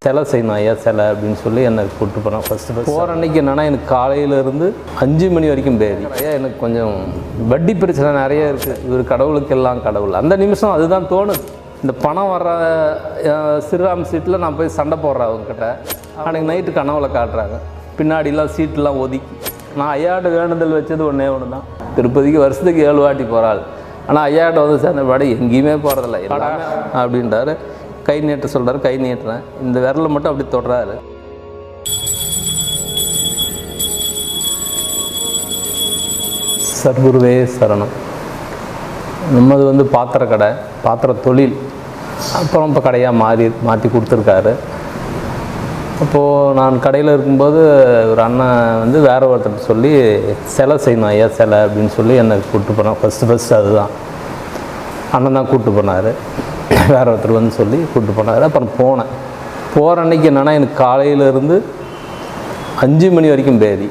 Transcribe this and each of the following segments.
சிலை செய்யணும் ஐயா சிலை அப்படின்னு சொல்லி என்னை கூப்பிட்டு போனேன். ஃபஸ்ட்டு போகிற அன்றைக்கி என்னென்னா எனக்கு காலையிலேருந்து 5 மணி வரைக்கும் பேதி. ஐயா எனக்கு கொஞ்சம் வட்டி பிரச்சனை நிறைய இருக்குது, இவர் கடவுளுக்கெல்லாம் கடவுள். அந்த நிமிஷம் அதுதான் தோணுது. இந்த பணம் வர்ற ஸ்ரீராம் சீட்டில் நான் போய் சண்டை போடுறேன் அவங்கக்கிட்ட. அன்றைக்கி நைட்டு கனவுல காட்டுறாங்க, பின்னாடிலாம் சீட்டெலாம் ஒதுக்கி. நான் ஐயாட்ட வேண்டுதல் வச்சது ஒன்றே ஒன்று தான், திருப்பதிக்கு வருஷத்துக்கு 7 வாட்டி போகிறாள். ஆனால் ஐயாட்ட வந்து சேர்ந்த பாடு எங்கேயுமே போகிறதில்ல எல்லாமே அப்படின்றாரு. கை நீட்ட சொல்கிறாரு, கை நீட்டுறேன், இந்த விரலை மட்டும் அப்படி தொடுறாரு. சர்க்குருவே சரணம். நம்மது வந்து பாத்திர கடை, பாத்திர தொழில். அப்புறம் இப்போ கடையாக மாற்றி கொடுத்துருக்காரு. அப்போது நான் கடையில் இருக்கும்போது ஒரு அண்ணன் வந்து வேற ஒருத்தர் சொல்லி சிலை செய்யணும் ஐயா சிலை அப்படின்னு சொல்லி என்னை கூப்பிட்டு போனேன். ஃபஸ்ட்டு அதுதான் அண்ணன் தான் கூப்பிட்டு போனார். வேற ஒருத்தர் வந்து சொல்லி கூப்பிட்டு போனார். அப்புறம் போனேன். போகிற அன்றைக்கி என்னென்னா எனக்கு காலையிலேருந்து 5 மணி வரைக்கும் பேதி.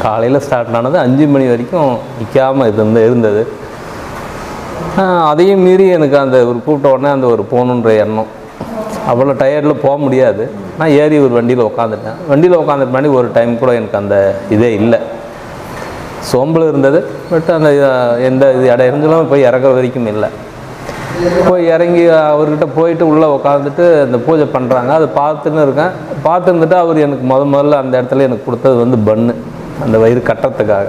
காலையில் ஸ்டார்ட் ஆனது 5 மணி வரைக்கும் நிற்காமல் இருந்தது. அதையும் மீறி எனக்கு அந்த ஒரு கூப்பிட்ட உடனே அந்த ஒரு போகணுன்ற எண்ணம். அவ்வளோ டயர்டில் போக முடியாது. நான் ஏறி ஒரு வண்டியில் உட்காந்துட்டேன். வண்டியில் உட்காந்துட்டு முன்னாடி ஒரு டைம் கூட எனக்கு அந்த இதே இல்லை, சோம்பல் இருந்தது. பட் அந்த எந்த இது இடைஞ்சலும் போய் இறங்குற வரைக்கும் இல்லை. போய் இறங்கி அவர்கிட்ட போயிட்டு உள்ளே உட்காந்துட்டு அந்த பூஜை பண்ணுறாங்க, அதை பார்த்துன்னு இருக்கேன். பார்த்துருந்துட்டு அவர் எனக்கு முதல்ல அந்த இடத்துல எனக்கு கொடுத்தது வந்து பன்னு, அந்த வயிறு கட்டுறதுக்காக.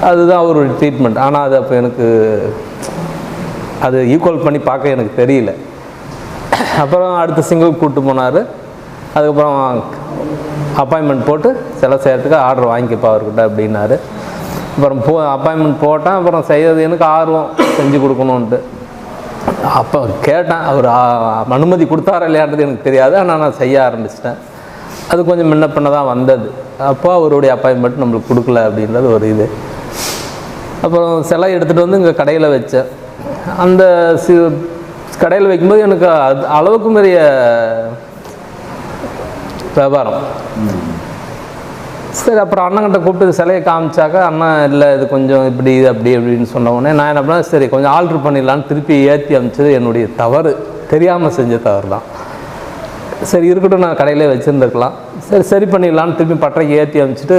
அதுதான் அவருடைய ட்ரீட்மெண்ட். ஆனால் அது அப்போ எனக்கு அது ஈக்குவல் பண்ணி பார்க்க எனக்கு தெரியல. அப்புறம் அடுத்த சிங்கிள் கூப்பிட்டு போனார். அதுக்கப்புறம் அப்பாயின்மெண்ட் போட்டு சிலை செய்கிறதுக்கு ஆர்டர் வாங்கிக்கப்பா அவர்கிட்ட அப்படின்னாரு. அப்புறம் அப்பாயின்மெண்ட் போட்டேன். அப்புறம் செய்யறது எனக்கு ஆர்வம், செஞ்சு கொடுக்கணுன்ட்டு. அப்போ கேட்டேன், அவர் அனுமதி கொடுத்தாரா இல்லையான்றது எனக்கு தெரியாது. ஆனால் நான் செய்ய ஆரம்பிச்சிட்டேன். அது கொஞ்சம் முன்ன பின்ன தான் வந்தது. அப்போ அவருடைய அப்பாயின்மெண்ட் நம்மளுக்கு கொடுக்கல அப்படின்றது ஒரு இது. அப்புறம் சிலை எடுத்துகிட்டு வந்து இங்கே கடையில் வச்சேன். அந்த கடையில் வைக்கும்போது எனக்கு அளவுக்கு பெரிய வியாபாரம். சரி, அப்புறம் அண்ணங்கிட்ட கூப்பிட்டு சிலையை காமிச்சாக்கா அண்ணன் இல்லை இது கொஞ்சம் இப்படி இது அப்படி அப்படின்னு சொன்ன உடனே நான் என்ன பண்ணேன், சரி கொஞ்சம் ஆல்ட்ரு பண்ணிடலான்னு திருப்பி ஏற்றி அமிச்சது என்னுடைய தவறு, தெரியாமல் செஞ்ச தவறு தான். சரி இருக்கட்டும், நான் கடையிலே வச்சுருந்துருக்கலாம். சரி பண்ணிடலான்னு திருப்பி பட்டறைக்கு ஏற்றி அமிச்சிட்டு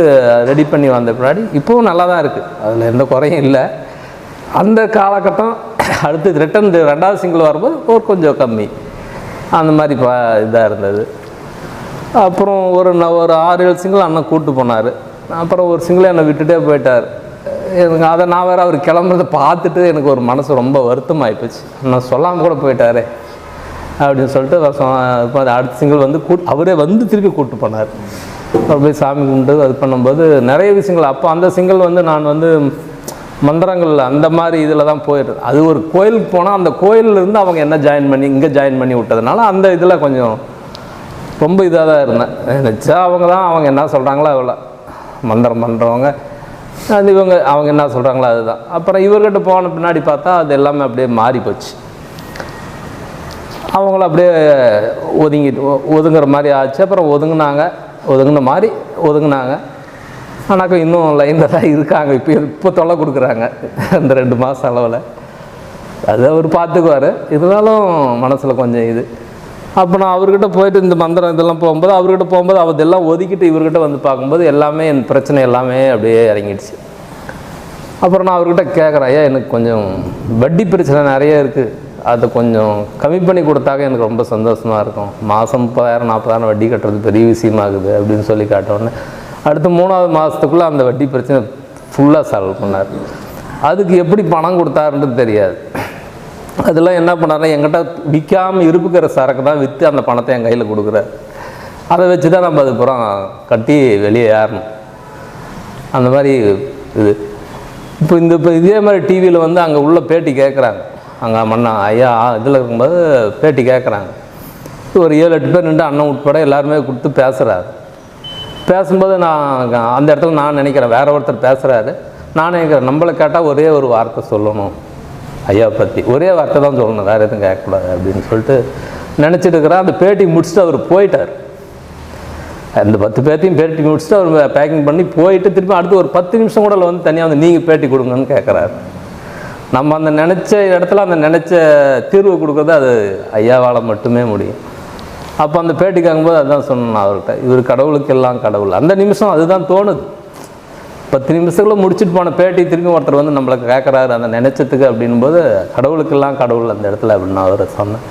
ரெடி பண்ணி வந்த பின்னாடி இப்போவும் நல்லா தான் இருக்குது, அதில் எந்த குறையும் இல்லை. அந்த காலகட்டம் அடுத்து ரிட்டன் 2வது சிங்கிள் வரும்போது ஒரு கொஞ்சம் கம்மி அந்த மாதிரி இதாக இருந்தது. அப்புறம் ஒரு 6-7 சிங்கிள் அண்ணன் கூப்பிட்டு போனார். அப்புறம் ஒரு சிங்கிள் என்னை விட்டுட்டே போயிட்டார். எனக்கு அதை நான் வேறு அவர் கிளம்புறதை பார்த்துட்டு எனக்கு ஒரு மனசு ரொம்ப வருத்தமாகிப்போச்சு. நான் சொல்லாமல் கூட போயிட்டாரே அப்படின்னு சொல்லிட்டு அடுத்த சிங்கிள் வந்து அவரே வந்து திருப்பி கூப்பிட்டு போனார். அவர் போய் சாமி கும்பிட்டு அது பண்ணும்போது நிறைய விஷயங்கள். அப்போ அந்த சிங்கிள் வந்து நான் வந்து மந்திரங்கள் அந்த மாதிரி இதில் தான் போயிடுது. அது ஒரு கோயிலுக்கு போனால் அந்த கோயிலிருந்து அவங்க என்ன இங்கே ஜாயின் பண்ணி விட்டதுனால அந்த இதில் கொஞ்சம் ரொம்ப இதாக தான் இருந்தேன். நினச்சா அவங்க என்ன சொல்கிறாங்களோ அவ்வளோ மந்திரம் பண்ணுறவங்க அது அவங்க என்ன சொல்கிறாங்களோ அதுதான். அப்புறம் இவர்கிட்ட போன பின்னாடி பார்த்தா அது எல்லாமே அப்படியே மாறி போச்சு. அவங்கள அப்படியே ஒதுங்குற மாதிரி ஆச்சு. அப்புறம் ஒதுங்கின மாதிரி ஒதுங்கினாங்க. ஆனாக்கா இன்னும் லைனில் தான் இருக்காங்க. இப்போ தொல்லை கொடுக்குறாங்க அந்த 2 மாதம் அளவில். அது அவர் பார்த்துக்குவார், இருந்தாலும் மனசில் கொஞ்சம் இது. அப்போ நான் அவர்கிட்ட போயிட்டு இந்த மந்திரம் இதெல்லாம் போகும்போது அதெல்லாம் ஒதுக்கிட்டு இவர்கிட்ட வந்து பார்க்கும்போது எல்லாமே என் பிரச்சனை எல்லாமே அப்படியே இறங்கிடுச்சு. அப்புறம் நான் அவர்கிட்ட கேட்குறேன், ஐயா எனக்கு கொஞ்சம் வட்டி பிரச்சனை நிறைய இருக்குது, அதை கொஞ்சம் கம்மி பண்ணி கொடுத்தாக்க எனக்கு ரொம்ப சந்தோஷமாக இருக்கும். மாதம் 30,000-40,000 வட்டி கட்டுறது பெரிய விஷயமாகுது அப்படின்னு சொல்லி காட்டோன்னே அடுத்த 3வது மாதத்துக்குள்ளே அந்த வட்டி பிரச்சனை ஃபுல்லாக சால்வ் பண்ணார். அதுக்கு எப்படி பணம் கொடுத்தாருன்றது தெரியாது. அதெல்லாம் என்ன பண்ணாருன்னா என்கிட்ட விற்காமல் இருப்புக்கிற சரக்கு தான் விற்று அந்த பணத்தை என் கையில் கொடுக்குறாரு. அதை வச்சு தான் நம்ம அது புறம் கட்டி வெளியே ஏறணும். அந்த மாதிரி இது. இப்போ இதே மாதிரி டிவியில் வந்து அங்கே உள்ள பேட்டி கேட்குறாங்க. அங்கே ஐயா இதில் இருக்கும்போது பேட்டி கேட்குறாங்க. ஒரு 7-8 பேர் நின்று அண்ணன் உட்பட எல்லாருமே கொடுத்து பேசுகிறாரு. பேசும்போது நான் அந்த இடத்துல நான் நினைக்கிறேன், வேற ஒருத்தர் பேசுகிறாரு. நான் நினைக்கிறேன் நம்மளை கேட்டால் ஒரே ஒரு வார்த்தை சொல்லணும், ஐயா பற்றி ஒரே வார்த்தை தான் சொல்லணும், வேறு எதுவும் கேட்கக்கூடாது அப்படின்னு சொல்லிட்டு நினச்சிட்டு இருக்கிறேன். அந்த பேட்டி முடிச்சுட்டு அவர் போயிட்டார். அந்த 10 பேர்த்தையும் பேட்டி முடிச்சுட்டு அவர் பேக்கிங் பண்ணி போயிட்டு திருப்பி அடுத்து ஒரு 10 நிமிஷம் கூட வந்து தனியாக வந்து நீங்கள் பேட்டி கொடுங்கன்னு கேட்குறாரு. நம்ம அந்த நினச்ச இடத்துல அந்த நினச்ச தீர்வு கொடுக்குறது அது ஐயாவால் மட்டுமே முடியும். அப்போ அந்த பேட்டி கேட்கும்போது அதுதான் சொன்னேன் அவர்கிட்ட, இவர் கடவுளுக்கெல்லாம் கடவுள். அந்த நிமிஷம் அதுதான் தோணுது. 10 நிமிஷத்துக்குள்ள முடிச்சுட்டு போன பேட்டி திரும்பி ஒருத்தர் வந்து நம்மளுக்கு கேட்குறாரு அந்த நினைச்சதுக்கு அப்படின்போது கடவுளுக்கெல்லாம் கடவுள் அந்த இடத்துல அப்படின்னு நான் அவரை சொன்னேன்.